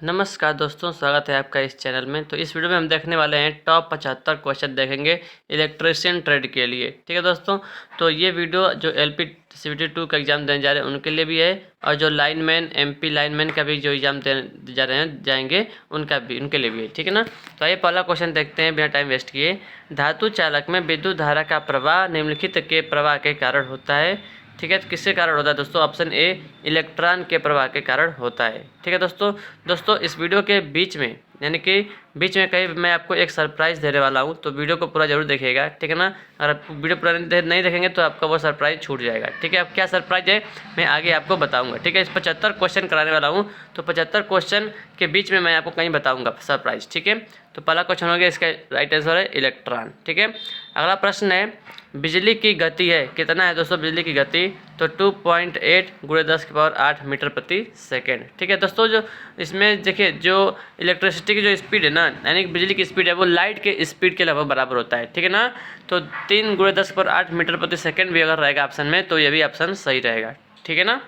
नमस्कार दोस्तों, स्वागत है आपका इस चैनल में। तो इस वीडियो में हम देखने वाले हैं टॉप 75 क्वेश्चन देखेंगे इलेक्ट्रीशियन ट्रेड के लिए। ठीक है दोस्तों, तो ये वीडियो जो एलपी सीबीटी 2 का एग्ज़ाम देने जा रहे हैं उनके लिए भी है, और जो लाइनमैन एमपी लाइनमैन का भी जो एग्ज़ाम देने जा रहे हैं जाएंगे उनके लिए भी है। ठीक है ना। तो आइए पहला क्वेश्चन देखते हैं बिना टाइम वेस्ट किए। धातु चालक में विद्युत धारा का प्रवाह निम्नलिखित के प्रवाह के कारण होता है। ठीक है, तो किसके कारण होता है दोस्तों? ऑप्शन ए, इलेक्ट्रॉन के प्रवाह के कारण होता है। ठीक है दोस्तों इस वीडियो के बीच में यानी कि बीच में कहीं मैं आपको एक सरप्राइज़ देने वाला हूँ, तो वीडियो को पूरा जरूर देखिएगा। ठीक है ना। अगर आप वीडियो पूरा नहीं देखेंगे तो आपका वो सरप्राइज़ छूट जाएगा। ठीक है, अब क्या सरप्राइज़ है मैं आगे आपको बताऊँगा। ठीक है, इस 75 क्वेश्चन कराने वाला हूँ, तो 75 क्वेश्चन के बीच में मैं आपको कहीं बताऊँगा सरप्राइज़। ठीक है, तो पहला क्वेश्चन हो गया, इसका राइट आंसर है इलेक्ट्रॉन। ठीक है, अगला प्रश्न है बिजली की गति है कितना है दोस्तों? बिजली की गति तो 2.8 × 10⁸ मीटर प्रति सेकेंड। ठीक है दोस्तों, जो इसमें देखिए जो इलेक्ट्रिसिटी की जो स्पीड है ना, यानी कि बिजली की स्पीड है, वो लाइट के स्पीड के लगभग बराबर होता है। ठीक है ना। तो 3 × 10⁸ मीटर प्रति सेकेंड भी अगर रहेगा ऑप्शन में तो ये भी ऑप्शन सही रहेगा। ठीक है ना।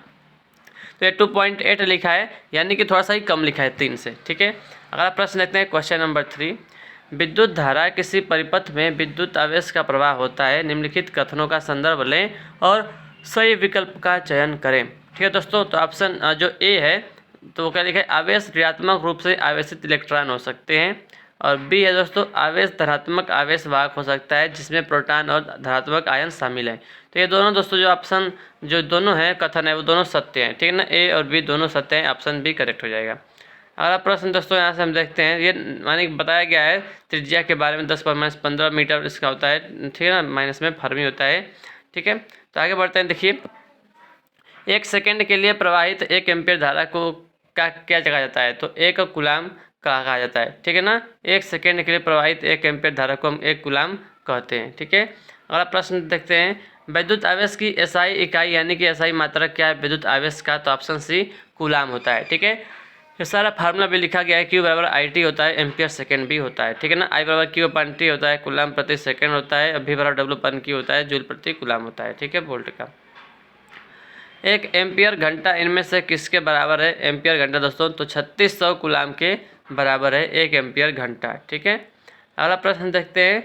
तो ये 2.8 लिखा है, यानी कि थोड़ा सा ही कम लिखा है 3 से। ठीक है, अगला प्रश्न देखते हैं क्वेश्चन नंबर 3। विद्युत धारा किसी परिपथ में विद्युत आवेश का प्रवाह होता है, निम्नलिखित कथनों का संदर्भ लें और सही विकल्प का चयन करें। ठीक है दोस्तों, तो ऑप्शन जो ए है तो वो क्या लिखा है, आवेश ऋणात्मक रूप से आवेशित इलेक्ट्रॉन हो सकते हैं। और बी है दोस्तों, आवेश धनात्मक आवेश वाहक हो सकता है जिसमें प्रोटॉन और धनात्मक आयन शामिल हैं। तो ये दोनों दोस्तों जो ऑप्शन जो दोनों हैं कथन है वो दोनों सत्य हैं। ठीक है ना, ए और बी दोनों सत्य हैं, ऑप्शन बी करेक्ट हो जाएगा। अगला प्रश्न दोस्तों यहाँ से हम देखते हैं, ये माने बताया गया है त्रिज्या के बारे में 10⁻15 मीटर इसका होता है। ठीक है ना, माइनस में फर्मी होता है। ठीक है, तो आगे बढ़ते हैं। देखिए 1 सेकेंड के लिए प्रवाहित 1 एम्पीयर धारा को क्या कहा जाता है? तो 1 कूलाम कहा जाता है। ठीक है ना, 1 सेकेंड के लिए प्रवाहित 1 एम्पीयर धारा को हम 1 कूलाम कहते हैं। ठीक है, अगला प्रश्न देखते हैं, विद्युत आवेश की एसआई इकाई यानी कि एसआई मात्रक क्या है विद्युत आवेश का? तो ऑप्शन सी कूलाम होता है। ठीक है, ये सारा फार्मूला भी लिखा गया है, Q बराबर IT होता है, एम्पियर सेकेंड भी होता है। ठीक है ना, I बराबर Q/T होता है, कूलाम प्रति सेकेंड होता है, V बराबर W/Q होता है, जूल प्रति कूलाम होता है। ठीक है, वोल्ट का। 1 एम्पियर घंटा इनमें से किसके बराबर है? एम्पियर घंटा दोस्तों तो 3600 कूलाम के बराबर है 1 एम्पियर घंटा। ठीक है, अगला प्रश्न देखते हैं,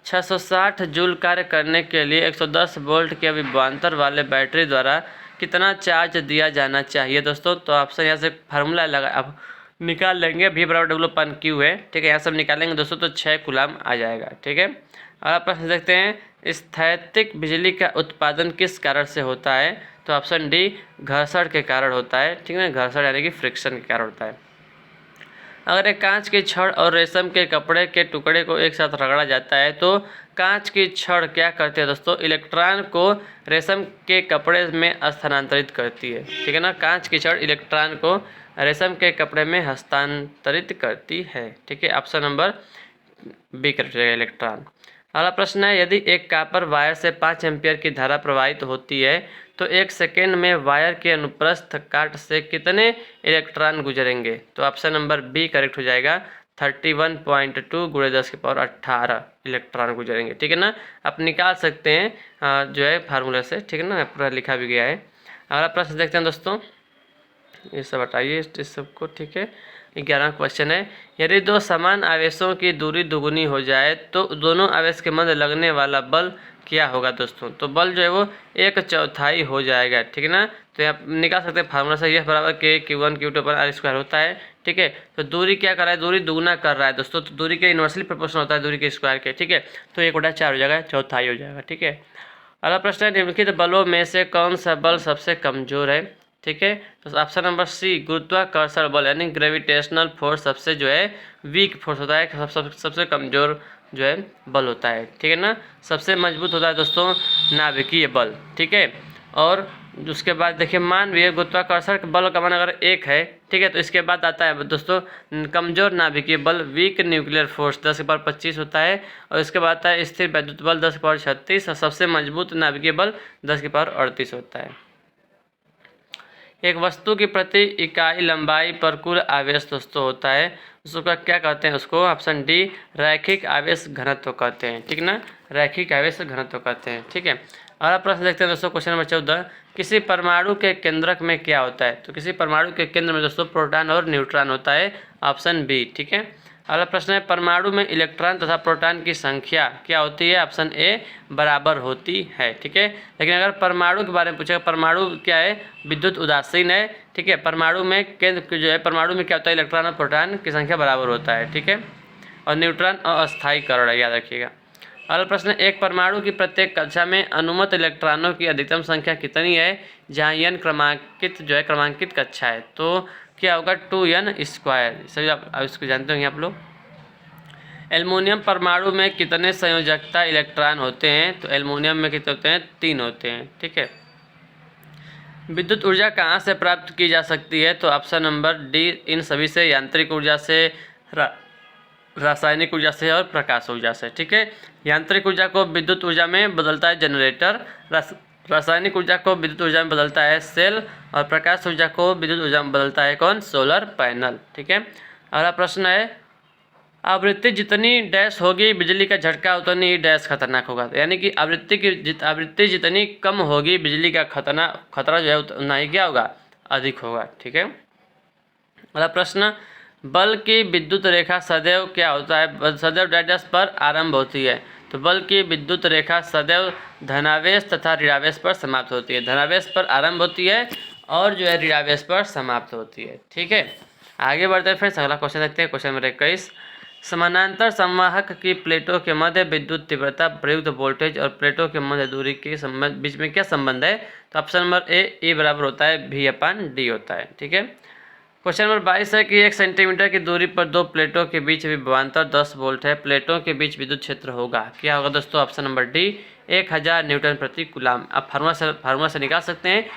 660 जूल कार्य करने के लिए 110 वोल्ट के विभवांतर वाले बैटरी द्वारा कितना चार्ज दिया जाना चाहिए दोस्तों? तो ऑप्शन यहाँ से फार्मूला लगा अब निकाल लेंगे, V बराबर W/Q है। ठीक है, यहाँ सब निकालेंगे दोस्तों तो 6 कूलाम आ जाएगा। ठीक है, अगला प्रश्न देखते हैं, स्थैतिक बिजली का उत्पादन किस कारण से होता है? तो ऑप्शन डी घर्षण के कारण होता है। ठीक है, घर्षण यानी कि फ्रिक्शन के कारण होता है। अगर एक कांच की छड़ और रेशम के कपड़े के टुकड़े को एक साथ रगड़ा जाता है तो कांच की छड़ क्या करती है दोस्तों? इलेक्ट्रॉन को रेशम के कपड़े में स्थानांतरित करती है। ठीक है ना, कांच की छड़ इलेक्ट्रॉन को रेशम के कपड़े में हस्तांतरित करती है। ठीक है, ऑप्शन नंबर बी करेक्ट हो जाएगा, इलेक्ट्रॉन। अगला प्रश्न है, यदि एक कॉपर वायर से 5 एम्पियर की धारा प्रवाहित होती है तो 1 सेकेंड में वायर के अनुप्रस्थ काट से कितने इलेक्ट्रॉन गुजरेंगे? तो ऑप्शन नंबर बी करेक्ट हो जाएगा, 31.2 × 10⁸ इलेक्ट्रॉन गुजरेंगे। ठीक है ना, आप निकाल सकते हैं जो है फार्मूला से। ठीक है ना, पूरा लिखा भी गया है। अगला प्रश्न देखते हैं दोस्तों, ये सब हटाइए इस सबको। ठीक है, 11वां क्वेश्चन है, यदि दो समान आवेशों की दूरी दुगुनी हो जाए तो दोनों आवेश के मध्य लगने वाला बल क्या होगा दोस्तों? तो बल जो है वो 1/4 हो जाएगा। ठीक है ना, तो यहाँ निकाल सकते हैं फार्मूला से, यह बराबर K/Q1 Q2/R² होता है। ठीक है, तो दूरी क्या कर रहा है? दूरी दुगुना कर रहा है दोस्तों, तो दूरी के इन्वर्सली प्रोपोर्शनल होता है दूरी के स्क्वायर के। ठीक है, तो 1/4 हो जाएगा, चौथाई हो जाएगा। ठीक है, अगला प्रश्न है, निम्नलिखित बलों में से कौन सा बल सबसे कमजोर है? ठीक है, तो ऑप्शन नंबर सी गुरुत्वाकर्षण बल यानी ग्रेविटेशनल फोर्स सबसे जो है वीक फोर्स होता है, सबसे कमजोर जो है बल होता है। ठीक है ना, सबसे मजबूत होता है दोस्तों नाभिकीय बल। ठीक है, और उसके बाद देखिए मानवीय गुरुत्वाकर्षण बल का मान अगर 1 है, ठीक है, तो इसके बाद आता है दोस्तों कमजोर नाभिकीय बल वीक न्यूक्लियर फोर्स 10⁻25 होता है, और इसके बाद आता है स्थिर वैद्युत बल 10⁻36, और सबसे मजबूत नाभिकीय बल 10⁻38 होता है। एक वस्तु की प्रति इकाई लंबाई पर कुल आवेश दोस्तों होता है, उसको क्या कहते हैं? उसको ऑप्शन डी रैखिक आवेश घनत्व कहते हैं। ठीक ना, रैखिक आवेश घनत्व कहते हैं। ठीक है, अगला प्रश्न देखते हैं दोस्तों, क्वेश्चन नंबर 14, किसी परमाणु के केंद्रक में क्या होता है? तो किसी परमाणु के केंद्र में दोस्तों प्रोटॉन और न्यूट्रॉन होता है, ऑप्शन बी। ठीक है। अगला प्रश्न है, परमाणु में इलेक्ट्रॉन तथा प्रोटॉन की संख्या क्या होती है? ऑप्शन ए बराबर होती है। ठीक है। लेकिन अगर परमाणु के बारे में पूछेगा, परमाणु क्या है? विद्युत उदासीन है। ठीक है। परमाणु में केंद्र जो है, परमाणु में क्या होता है? इलेक्ट्रॉन और प्रोटॉन की संख्या बराबर होता है। ठीक है। और न्यूट्रॉन अस्थायीकरण है, याद रखिएगा। अगला प्रश्न, एक परमाणु की प्रत्येक कक्षा में अनुमत इलेक्ट्रॉनों की अधिकतम संख्या कितनी है? जहाँ n क्रमांकित कक्षा है, तो क्या होगा? 2n²। सभी आप इसको जानते होंगे आप लोग। एल्युमिनियम परमाणु में कितने संयोजकता इलेक्ट्रॉन होते हैं? तो एल्युमिनियम में कितने होते हैं? 3 होते हैं। ठीक है। विद्युत ऊर्जा कहाँ से प्राप्त की जा सकती है? तो ऑप्शन नंबर डी, इन सभी से, यांत्रिक ऊर्जा से, रासायनिक ऊर्जा से और प्रकाश ऊर्जा से। ठीक है। यांत्रिक ऊर्जा को विद्युत ऊर्जा में बदलता है जनरेटर, रासायनिक ऊर्जा को विद्युत ऊर्जा में बदलता है सेल, और प्रकाश ऊर्जा को विद्युत ऊर्जा में बदलता है कौन? Solar panel. ठीक है। अगला प्रश्न है, आवृत्ति जितनी डैश होगी बिजली का झटका उतनी ही डैश खतरनाक होगा। यानी कि आवृत्ति जितनी कम होगी बिजली का खतरा जो है उतना ही क्या होगा? अधिक होगा। ठीक है। अगला प्रश्न, बल की विद्युत रेखा सदैव क्या होता है? सदैव डैश पर आरंभ होती है। तो बल की विद्युत रेखा सदैव धनावेश तथा ऋणावेश पर समाप्त होती है। धनावेश पर आरंभ होती है और जो है ऋणावेश पर समाप्त होती है। ठीक है। आगे बढ़ते हैं फ्रेंड्स, अगला क्वेश्चन देखते हैं। क्वेश्चन नंबर 21, समानांतर संवाहक की प्लेटों के मध्य विद्युत तीव्रता, प्रयुक्त वोल्टेज और प्लेटों के मध्य दूरी के बीच में क्या संबंध है? तो ऑप्शन नंबर ए बराबर होता है V/D होता है। ठीक है। क्वेश्चन नंबर 22 है कि 1 सेंटीमीटर की दूरी पर दो प्लेटों के बीच विभवांतर 10 वोल्ट है, प्लेटों के बीच विद्युत क्षेत्र होगा। क्या होगा दोस्तों? ऑप्शन नंबर डी, 1000 न्यूटन प्रति कूलाम। आप फार्मूला से निकाल सकते हैं।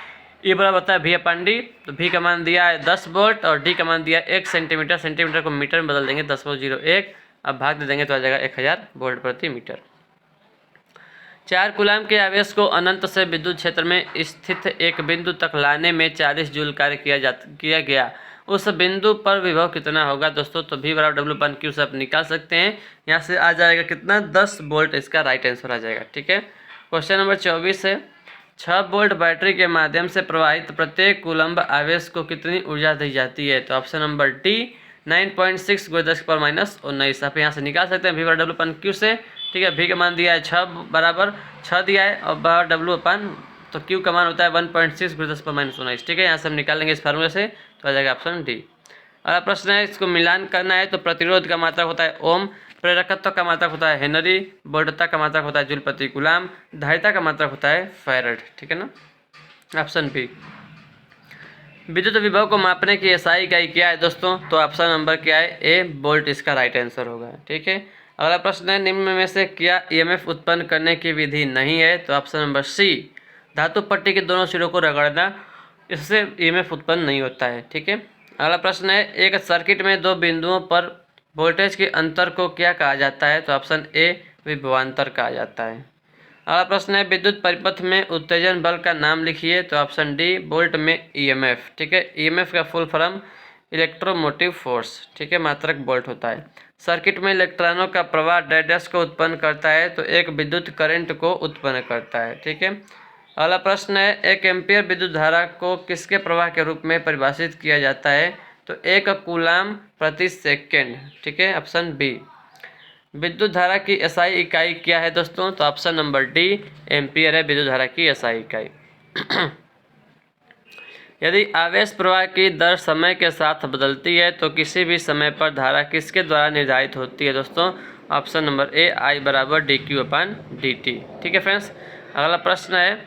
ये बराबर होता है V/D। तो V का मान दिया है 10 वोल्ट और D का मान दिया 1 सेंटीमीटर। सेंटीमीटर को मीटर में बदल देंगे 10.01, अब भाग दे देंगे तो आ जाएगा 1000 वोल्ट प्रति मीटर। 4 कूलाम के आवेश को अनंत से विद्युत क्षेत्र में स्थित एक बिंदु तक लाने में 40 जूल कार्य किया गया। उस बिंदु पर विभव कितना होगा दोस्तों? तो V बराबर W/Q से आप निकाल सकते हैं। यहाँ से आ जाएगा कितना? 10 वोल्ट। इसका राइट आंसर आ जाएगा। ठीक है। क्वेश्चन नंबर 24 है, 6 वोल्ट बैटरी के माध्यम से प्रवाहित प्रत्येक कूलम्ब आवेश को कितनी ऊर्जा दी जाती है? तो ऑप्शन नंबर डी, 9.6 × 10⁻19। आप यहाँ से निकाल सकते हैं V बराबर W/Q से। ठीक है। V का मान दिया है 6 बराबर 6 दिया है, और बराबर W/ तो Q का मान होता है 1.6 × 10⁻19। ठीक है। यहाँ से हम निकालेंगे इस फार्मूले से, तो आ जाएगा ऑप्शन डी। अगला प्रश्न है, इसको मिलान करना है। तो प्रतिरोध का मात्रक होता है ओम, प्रेरकत्व का मात्रक होता है हेनरी, वोल्टता का मात्रक होता है जूल प्रति कूलाम, धारिता का मात्रक होता है फैराड। ठीक है ना, ऑप्शन बी। विद्युत विभव को मापने की एसआई इकाई क्या है दोस्तों? तो ऑप्शन नंबर क्या है? ए वोल्ट इसका राइट आंसर होगा। ठीक है। अगला प्रश्न है, निम्न में से क्या ईएमएफ उत्पन्न करने की विधि नहीं है? तो ऑप्शन नंबर सी, धातु पट्टी के दोनों सिरों को रगड़ना, इससे ईएमएफ उत्पन्न नहीं होता है। ठीक है। अगला प्रश्न है, एक सर्किट में दो बिंदुओं पर वोल्टेज के अंतर को क्या कहा जाता है? तो ऑप्शन ए विभवांतर कहा जाता है। अगला प्रश्न है, विद्युत परिपथ में उत्तेजन बल का नाम लिखिए। तो ऑप्शन डी, वोल्ट में ईएमएफ। ठीक है। ईएमएफ का फुल फॉर्म इलेक्ट्रोमोटिव फोर्स। ठीक है, मात्रक वोल्ट होता है। सर्किट में इलेक्ट्रॉनों का प्रवाह डैश को उत्पन्न करता है, तो एक विद्युत करंट को उत्पन्न करता है। ठीक है। अगला प्रश्न है, 1 एम्पीयर विद्युत धारा को किसके प्रवाह के रूप में परिभाषित किया जाता है? तो 1 कूलाम प्रति सेकेंड। ठीक है, ऑप्शन बी। विद्युत धारा की एसआई इकाई क्या है दोस्तों? तो ऑप्शन नंबर डी, एम्पीयर है विद्युत धारा की एसआई इकाई। यदि आवेश प्रवाह की दर समय के साथ बदलती है तो किसी भी समय पर धारा किसके द्वारा निर्धारित होती है दोस्तों? ऑप्शन नंबर ए, आई बराबर dq/dt। ठीक है फ्रेंड्स। अगला प्रश्न है,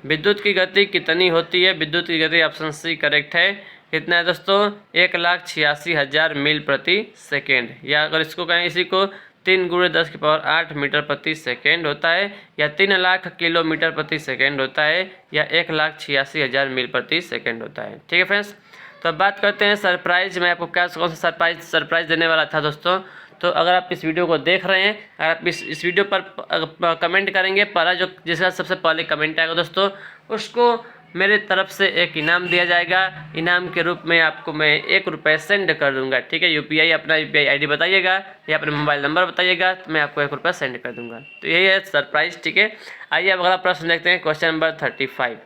विद्युत की गति कितनी होती है? विद्युत की गति ऑप्शन सी करेक्ट है। कितना है दोस्तों? 1,86,000 मील प्रति सेकेंड, या अगर इसको कहें, इसी को 3 × 10⁸ मीटर प्रति सेकेंड होता है, या 3 लाख किलोमीटर प्रति सेकेंड होता है, या 1,86,000 मील प्रति सेकेंड होता है। ठीक है फ्रेंड्स। तो अब बात करते हैं सरप्राइज में। आपको क्या कौन सा सरप्राइज देने वाला था दोस्तों? तो अगर आप इस वीडियो को देख रहे हैं, अगर आप इस वीडियो पर कमेंट करेंगे, पहला जो जिसका सबसे पहले कमेंट आएगा दोस्तों, उसको मेरे तरफ से एक इनाम दिया जाएगा। इनाम के रूप में आपको मैं 1 रुपये सेंड कर दूंगा, ठीक है। यूपीआई अपना यूपीआई आईडी बताइएगा या अपना मोबाइल नंबर बताइएगा, तो मैं आपको 1 रुपया सेंड कर दूंगा। तो यही है सरप्राइज, ठीक है। आइए अब अगला प्रश्न देखते हैं, क्वेश्चन नंबर 35।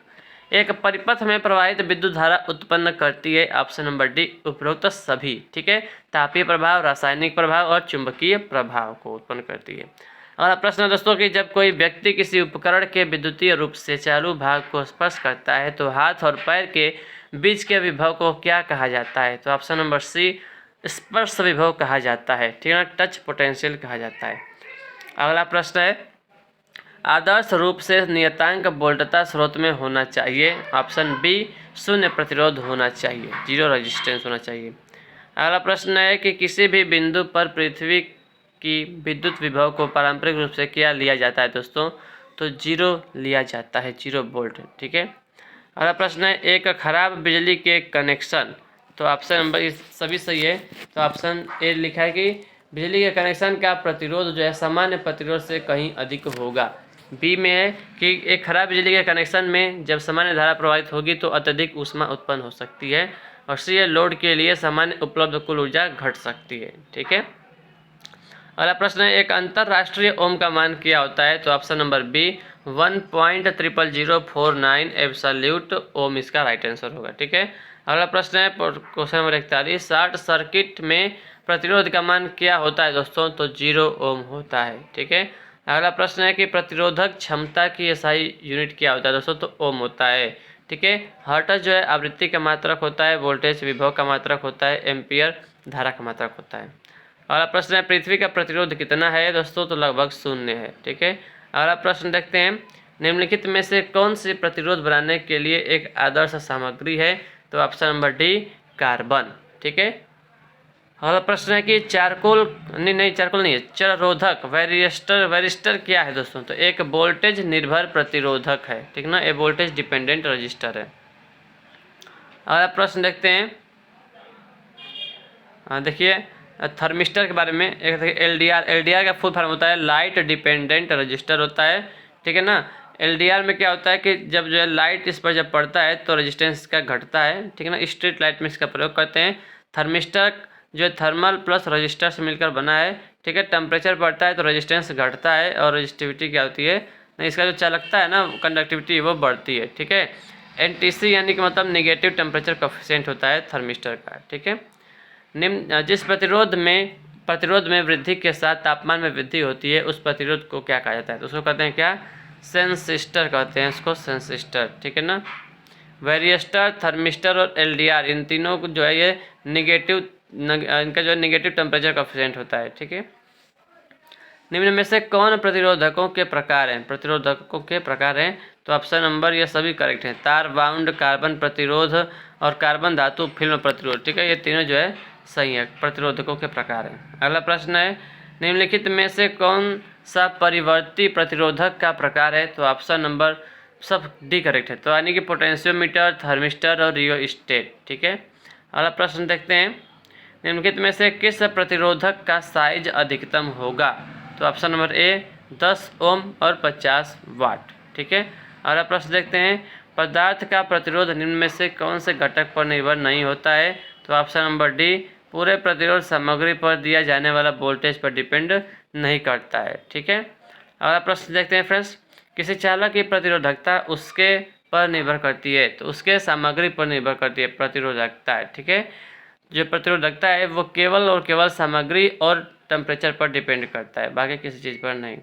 एक परिपथ में प्रवाहित विद्युत धारा उत्पन्न करती है, ऑप्शन नंबर डी उपरोक्त सभी, ठीक है। तापीय प्रभाव, रासायनिक प्रभाव और चुंबकीय प्रभाव को उत्पन्न करती है। अगला प्रश्न है दोस्तों कि जब कोई व्यक्ति किसी उपकरण के विद्युतीय रूप से चालू भाग को स्पर्श करता है तो हाथ और पैर के बीच के विभव को क्या कहा जाता है? तो ऑप्शन नंबर सी स्पर्श विभव कहा जाता है, ठीक है ना, टच पोटेंशियल कहा जाता है। अगला प्रश्न है आदर्श रूप से नियतांक वोल्टता स्रोत में होना चाहिए, ऑप्शन बी 0 प्रतिरोध होना चाहिए, 0 रेजिस्टेंस होना चाहिए। अगला प्रश्न है कि किसी भी बिंदु पर पृथ्वी की विद्युत विभव को पारंपरिक रूप से क्या लिया जाता है दोस्तों? तो 0 लिया जाता है, 0 वोल्ट, ठीक है। अगला प्रश्न है एक खराब बिजली के कनेक्शन, तो ऑप्शन नंबर सभी सही है। तो ऑप्शन ए लिखा है कि बिजली के कनेक्शन का प्रतिरोध जो है सामान्य प्रतिरोध से कहीं अधिक होगा। बी में है कि एक खराब बिजली के कनेक्शन में जब सामान्य धारा प्रवाहित होगी तो अत्यधिक ऊष्मा उत्पन्न हो सकती है। और सी है लोड के लिए सामान्य उपलब्ध कुल ऊर्जा घट सकती है, ठीक है। अगला प्रश्न है एक अंतरराष्ट्रीय ओम का मान क्या होता है? तो ऑप्शन नंबर बी 1.00049 एब्सोल्यूट ओम इसका राइट आंसर होगा, ठीक है। अगला प्रश्न है क्वेश्चन नंबर 41 शॉर्ट सर्किट में प्रतिरोध का मान क्या होता है दोस्तों? तो 0 ओम होता है, ठीक है। अगला प्रश्न है कि प्रतिरोधक क्षमता की एसआई यूनिट क्या होता है दोस्तों? तो ओम होता है, ठीक है। हर्ट्ज जो है आवृत्ति का मात्रक होता है, वोल्टेज विभव का मात्रक होता है, एम्पियर धारा का मात्रक होता है। अगला प्रश्न है पृथ्वी का प्रतिरोध कितना है दोस्तों? तो लगभग 0 है, ठीक है। अगला प्रश्न देखते हैं निम्नलिखित में से कौन सी प्रतिरोध बनाने के लिए एक आदर्श सामग्री है? तो ऑप्शन नंबर डी कार्बन, ठीक है। अगला प्रश्न है कि चारकोल नहीं है, चररोधक वेरिस्टर क्या है दोस्तों? तो एक वोल्टेज निर्भर प्रतिरोधक है, ठीक ना, ये वोल्टेज डिपेंडेंट रजिस्टर है। अगला प्रश्न देखते हैं, देखिए थर्मिस्टर के बारे में। एक एलडीआर का फुल फॉर्म होता है लाइट डिपेंडेंट रजिस्टर होता है, ठीक है ना। एलडीआर में क्या होता है कि जब जो है लाइट इस पर जब पड़ता है तो रेजिस्टेंस इसका घटता है, ठीक है ना। स्ट्रीट लाइट में इसका प्रयोग करते हैं। थर्मिस्टर जो है थर्मल प्लस रजिस्टर से मिलकर बना है, ठीक है। टेम्परेचर बढ़ता है तो रेजिस्टेंस घटता है और रजिस्टिविटी क्या होती है, इसका जो चालकता है ना, कंडक्टिविटी, वो बढ़ती है, ठीक है। एनटीसी यानी कि मतलब नेगेटिव टेम्परेचर कोफिशिएंट होता है थर्मिस्टर का, ठीक है। निम्न जिस प्रतिरोध में वृद्धि के साथ तापमान में वृद्धि होती है उस प्रतिरोध को क्या कहा जाता है? तो उसको कहते हैं क्या? सेंसिस्टर कहते हैं इसको, सेंसिस्टर, ठीक है ना। वेरिस्टर, थर्मिस्टर और एलडीआर इन तीनों को जो है ये इनका जो है नेगेटिव टेम्परेचर कोफिशिएंट होता है, ठीक है। निम्न में से कौन प्रतिरोधकों के प्रकार हैं? तो ऑप्शन नंबर ये सभी करेक्ट हैं। तार बाउंड, कार्बन प्रतिरोध और कार्बन धातु फिल्म प्रतिरोध, ठीक है, ये तीनों जो है सही है, प्रतिरोधकों के प्रकार हैं। अगला प्रश्न है निम्नलिखित में से कौन सा परिवर्ती प्रतिरोधक का प्रकार है? तो ऑप्शन नंबर सब डी करेक्ट है। तो यानी कि पोटेंशियोमीटर, थर्मिस्टर और रियोस्टेट, ठीक है। अगला प्रश्न देखते हैं निम्नलिखित में से किस प्रतिरोधक का साइज अधिकतम होगा? तो ऑप्शन नंबर ए 10 ओम और 50 वाट, ठीक है। अगला प्रश्न देखते हैं पदार्थ का प्रतिरोध निम्न में से कौन से घटक पर निर्भर नहीं होता है? तो ऑप्शन नंबर डी पूरे प्रतिरोध सामग्री पर दिया जाने वाला वोल्टेज पर डिपेंड नहीं करता है, ठीक है। अगला प्रश्न देखते हैं फ्रेंड्स किसी चालक की प्रतिरोधकता उसके पर निर्भर करती है? तो उसके सामग्री पर निर्भर करती है प्रतिरोधकता, ठीक है। जो प्रतिरोधकता है वो केवल और केवल सामग्री और टेम्परेचर पर डिपेंड करता है, बाकी किसी चीज़ पर नहीं।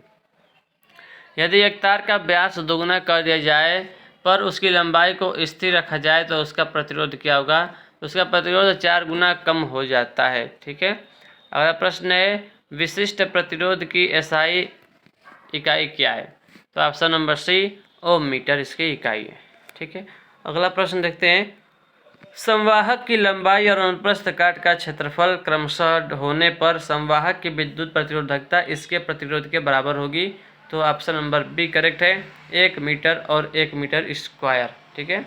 यदि एक तार का व्यास दोगुना कर दिया जाए पर उसकी लंबाई को स्थिर रखा जाए तो उसका प्रतिरोध क्या होगा? उसका प्रतिरोध 4 गुना कम हो जाता है, ठीक है। अगला प्रश्न है विशिष्ट प्रतिरोध की एसआई इकाई क्या है? तो ऑप्शन नंबर सी ओम मीटर इसकी इकाई है, ठीक है। अगला प्रश्न देखते हैं संवाहक की लंबाई और अनुप्रस्थ काट का क्षेत्रफल क्रमशः होने पर संवाहक की विद्युत प्रतिरोधकता इसके प्रतिरोध के बराबर होगी। तो ऑप्शन नंबर बी करेक्ट है, 1 मीटर और 1 मीटर स्क्वायर, ठीक है।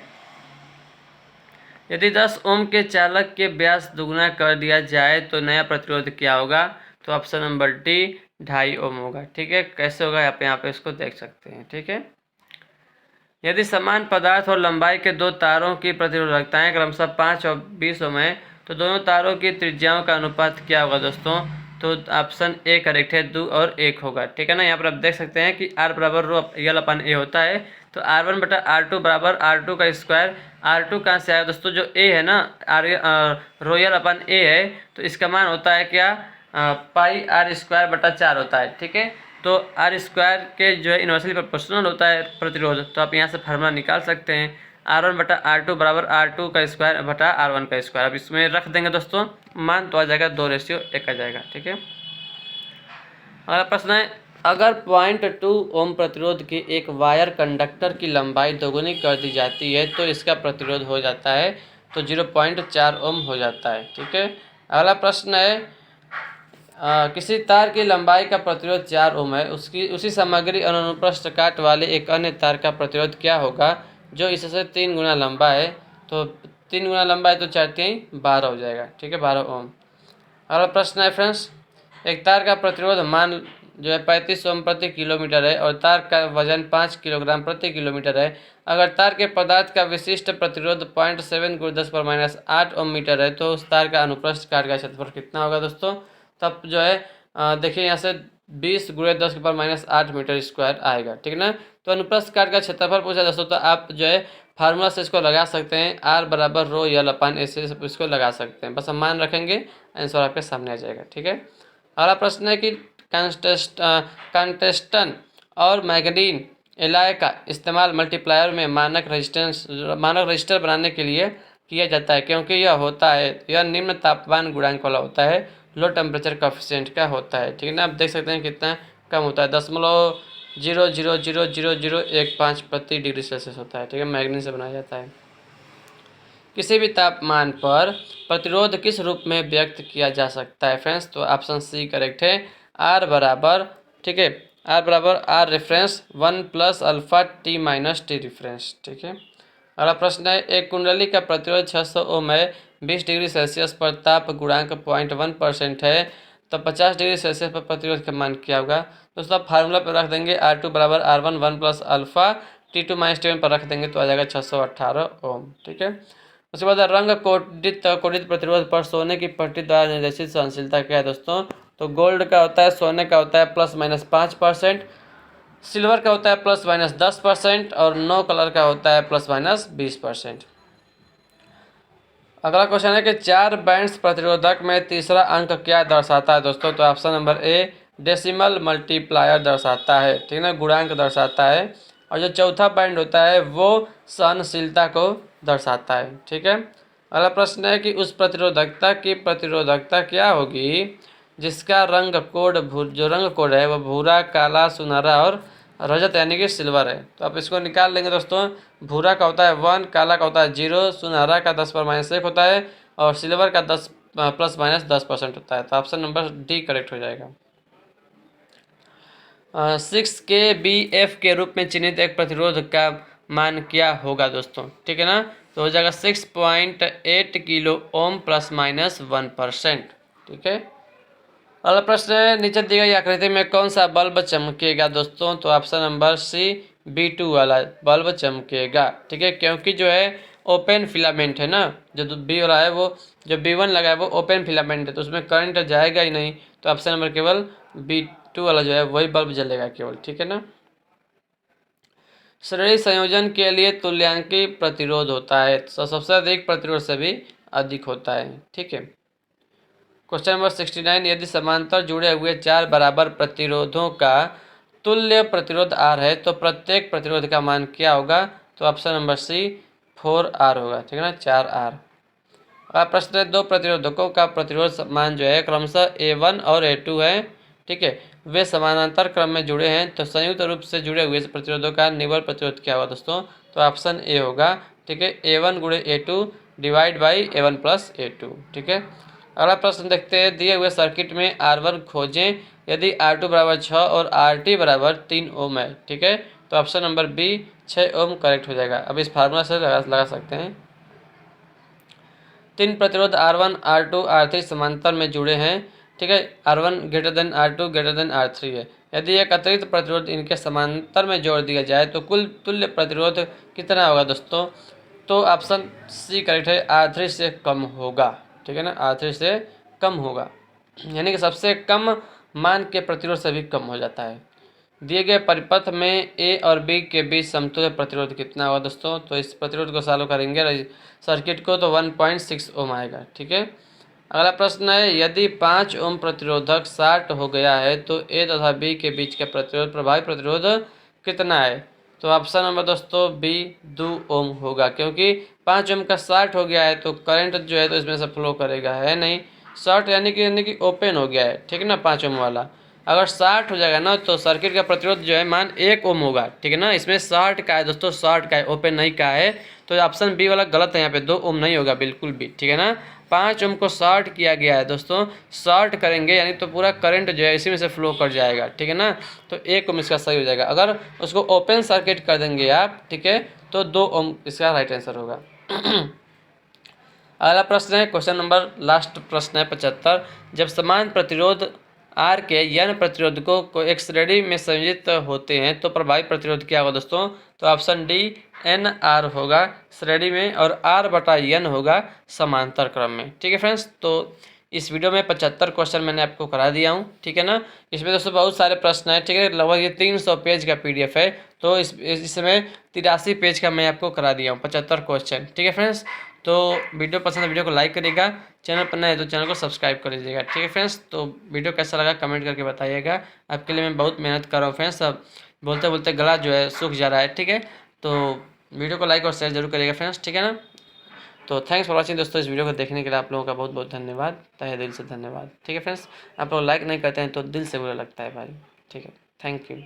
यदि 10 ओम के चालक के व्यास दुगुना कर दिया जाए तो नया प्रतिरोध क्या होगा? तो ऑप्शन नंबर डी 2.5 ओम होगा, ठीक है। कैसे होगा यहाँ पे इसको देख सकते हैं, ठीक है। यदि समान पदार्थ और लंबाई के दो तारों की प्रतिरोधकताएं क्रमशः 5 और 20 ओम है तो दोनों तारों की त्रिज्याओं का अनुपात क्या होगा दोस्तों? तो ऑप्शन ए करेक्ट है, 2 और 1 होगा। ठीक है ना, यहाँ पर आप देख सकते हैं कि आर बराबर रो यल अपन ए होता है, तो R1 बटा R2 बराबर R2 का स्क्वायर। R2 कहाँ से आया दोस्तों? जो ए है ना, रोयल अपन ए है, तो इसका मान होता है क्या? पाई आर स्क्वायर बटा 4 होता है। ठीक है, तो आर स्क्वायर के जो है इन्वर्सली प्रोपोर्शनल होता है प्रतिरोध, तो आप यहाँ से फार्मूला निकाल सकते हैं। R1 बटा R2 बराबर R2 का स्क्वायर बटा R1 का स्क्वायर। अब इसमें रख देंगे दोस्तों, मान तो आ जाएगा 2:1 आ जाएगा। ठीक है, अगला प्रश्न है, अगर 0.2 ओम प्रतिरोध की एक वायर कंडक्टर की लंबाई दोगुनी कर दी जाती है तो इसका प्रतिरोध हो जाता है, तो 0.4 ओम हो जाता है। ठीक है, अगला प्रश्न है, किसी तार की लंबाई का प्रतिरोध 4 ओम है, उसी सामग्री और अनुप्रस्थ काट वाले एक अन्य तार का प्रतिरोध क्या होगा जो इससे 3 गुना लंबा है? तो 3 गुना लंबा है तो 4×3 12 हो जाएगा। ठीक है, 12 ओम। अगला प्रश्न है फ्रेंड्स, एक तार का प्रतिरोध मान जो है 35 ओम प्रति किलोमीटर है और तार का वजन 5 किलोग्राम प्रति किलोमीटर है। अगर तार के पदार्थ का विशिष्ट प्रतिरोध 0.7 × 10⁻8 ओम मीटर है तो उस तार का अनुप्रस्थ काट का क्षेत्रफल कितना होगा दोस्तों? तब जो है देखिए यहाँ से 20 × 10⁻8 मीटर स्क्वायर आएगा। ठीक है ना, तो अनुप्रस्थ काट का क्षेत्रफल पूछा दोस्तों, तो आप जो है फार्मूला से इसको लगा सकते हैं, आर बराबर रो यल अपन ए से इसको लगा सकते हैं, बस हम मान रखेंगे, आंसर आपके सामने आ जाएगा। ठीक है, अगला प्रश्न है कि टंगस्टन और मैग्नीज एलॉय का इस्तेमाल मल्टीप्लायर में मानक रजिस्टर बनाने के लिए किया जाता है, क्योंकि यह निम्न तापमान गुणांक वाला होता है, लो टेम्परेचर कोएफिशिएंट का होता है। ठीक है ना, आप देख सकते हैं कितना कम होता है, 0.0000015 प्रति डिग्री सेल्सियस होता है। ठीक है, मैग्नीज से बनाया जाता है। किसी भी तापमान पर प्रतिरोध किस रूप में व्यक्त किया जा सकता है फ्रेंड्स? तो ऑप्शन सी करेक्ट है, आर बराबर, ठीक है, आर बराबर R reference 1 + alpha T - T reference. ठीक है, अगला प्रश्न है, एक कुंडली का प्रतिरोध 600 ओम है, 20 डिग्री सेल्सियस पर ताप गुणांक 0.1% है, तो 50 डिग्री सेल्सियस पर प्रतिरोध का मान क्या होगा? दोस्तों आप फार्मूला पर रख देंगे, R2 बराबर R1 1 + अल्फा T2 - T1 पर रख देंगे तो आ जाएगा 618 ओम। ठीक है, उसके बाद रंग कोडित प्रतिरोध पर सोने की पट्टी द्वारा निर्देशित सहनशीलता क्या है दोस्तों? तो गोल्ड का होता है, सोने का होता है ±5%, सिल्वर का होता है ±10% और नो कलर का होता है ±20%। अगला क्वेश्चन है कि 4 बैंड्स प्रतिरोधक में तीसरा अंक क्या दर्शाता है दोस्तों? तो option number A decimal multiplier दर्शाता है। ठीक है ना, गुणांक दर्शाता है, और जो चौथा बैंड होता है वो सहनशीलता को दर्शाता है। ठीक है, अगला प्रश्न है कि उस प्रतिरोधकता की प्रतिरोधकता क्या होगी जिसका रंग कोड है वो भूरा, काला, सुनहरा और रजत यानी कि सिल्वर है? तो आप इसको निकाल लेंगे दोस्तों, भूरा का होता है 1, काला का होता है 0, सुनहरा का 10⁻1 होता है और सिल्वर का 10 ±10% होता है, तो ऑप्शन नंबर डी करेक्ट हो जाएगा। 6 kbF के रूप में चिन्हित एक प्रतिरोध का मान क्या होगा दोस्तों? ठीक है ना, तो हो जाएगा 6.8 किलो ओम ±1%। ठीक है, अगला प्रश्न है, नीचे दी गई आकृति में कौन सा बल्ब चमकेगा दोस्तों? तो ऑप्शन नंबर सी B2 वाला बल्ब चमकेगा। ठीक है, क्योंकि जो है ओपन फिलामेंट है ना, जो बी वाला है वो, जो B1 लगा है वो ओपन फिलामेंट है, तो उसमें करंट जाएगा ही नहीं, तो ऑप्शन नंबर केवल B2 वाला जो है वही बल्ब जलेगा केवल। ठीक है ना, श्रेणी संयोजन के लिए तुल्यांकी प्रतिरोध होता है, तो सबसे अधिक प्रतिरोध से भी अधिक होता है। ठीक है, क्वेश्चन नंबर 69, यदि समांतर जुड़े हुए 4 बराबर प्रतिरोधों का तुल्य प्रतिरोध R है तो प्रत्येक प्रतिरोध का मान क्या होगा? तो ऑप्शन नंबर सी 4R होगा। ठीक है ना, 4R। अब प्रश्न है, दो प्रतिरोधकों का प्रतिरोध मान जो है क्रमशः A1 और A2 है। ठीक है, वे समानांतर क्रम में जुड़े हैं, तो संयुक्त रूप से जुड़े हुए प्रतिरोधों का निव्वल प्रतिरोध क्या होगा दोस्तों? तो ऑप्शन ए होगा। ठीक है, A1 × A2 divide by A1 + A2। ठीक है, अगला प्रश्न देखते हैं, दिए हुए सर्किट में R1 खोजें यदि R2 बराबर 6 और RT बराबर 3 ओम है। ठीक है, तो ऑप्शन नंबर बी 6 ओम करेक्ट हो जाएगा। अब इस फार्मूला से लगा सकते हैं, 3 प्रतिरोध R1 R2 R3 समांतर में जुड़े हैं। ठीक ठीक है। R1 greater than R2 greater than R3 है। यदि एक अतिरिक्त प्रतिरोध इनके समांतर में जोड़ दिया जाए तो कुल तुल्य प्रतिरोध कितना होगा दोस्तों? तो ऑप्शन सी करेक्ट है, R3 से कम होगा, ठीक है ना, R3 से कम होगा, यानी कि सबसे कम मान के प्रतिरोध से भी कम हो जाता है। दिए गए परिपथ में ए और बी के बीच समतुल्य प्रतिरोध कितना होगा दोस्तों? तो इस प्रतिरोध को सॉल्व करेंगे सर्किट को तो 1.6 ओम आएगा, ठीक है। अगला प्रश्न है, यदि 5 ओम प्रतिरोधक शॉर्ट हो गया है तो ए तथा बी के बीच का प्रतिरोध प्रभावी प्रतिरोध कितना है? तो ऑप्शन नंबर दोस्तों बी 2 ओम होगा, क्योंकि 5 ओम का शॉर्ट हो गया है तो करंट जो है तो इसमें से फ्लो करेगा, है नहीं। शॉर्ट यानी कि ओपन हो गया है, ठीक है ना, 5 ओम वाला। अगर शॉर्ट हो जाएगा ना तो सर्किट का प्रतिरोध जो है मान 1 ओम होगा, ठीक है ना। इसमें शॉर्ट का है दोस्तों, शॉर्ट का है, ओपन नहीं का है, तो ऑप्शन बी वाला गलत है, यहाँ पे 2 ओम नहीं होगा बिल्कुल भी, ठीक है ना। 5 ओम को शॉर्ट किया गया है दोस्तों, शॉर्ट करेंगे यानी तो पूरा करंट जो है इसी में से फ्लो कर जाएगा, ठीक है ना। तो 1 ओम इसका सही हो जाएगा। अगर उसको ओपन सर्किट कर देंगे आप, ठीक है, तो 2 ओम इसका राइट आंसर होगा। अगला प्रश्न है, क्वेश्चन नंबर लास्ट प्रश्न है 75। जब समान प्रतिरोध आर के n प्रतिरोधकों को एक श्रेणी में संयोजित होते हैं तो प्रभावी प्रतिरोध क्या होगा दोस्तों? तो ऑप्शन डी NR होगा श्रेणी में और R/N होगा समांतर क्रम में, ठीक है फ्रेंड्स। तो इस वीडियो में 75 क्वेश्चन मैंने आपको करा दिया हूँ, ठीक है ना। इसमें दोस्तों बहुत सारे प्रश्न हैं, ठीक है, लगभग ये 300 पेज का PDF है, तो इसमें 83 पेज का मैं आपको करा दिया हूँ 75 क्वेश्चन, ठीक है फ्रेंड्स। तो वीडियो पसंद है वीडियो को लाइक करिएगा, चैनल पर नए है तो चैनल को सब्सक्राइब कर लीजिएगा, ठीक है फ्रेंड्स। तो वीडियो कैसा लगा कमेंट करके बताइएगा। आपके लिए मैं बहुत मेहनत कर रहा हूँ फ्रेंड्स, अब बोलते बोलते गला जो है सूख जा रहा है, ठीक है। तो वीडियो को लाइक और शेयर जरूर करिएगा फ्रेंड्स, ठीक है ना। तो थैंक्स फॉर वॉचिंग दोस्तों। इस वीडियो को देखने के लिए आप लोगों का बहुत बहुत धन्यवाद, तहे दिल से धन्यवाद, ठीक है फ्रेंड्स। आप लोग लाइक नहीं करते हैं तो दिल से बुरा लगता है भाई, ठीक है। Thank you.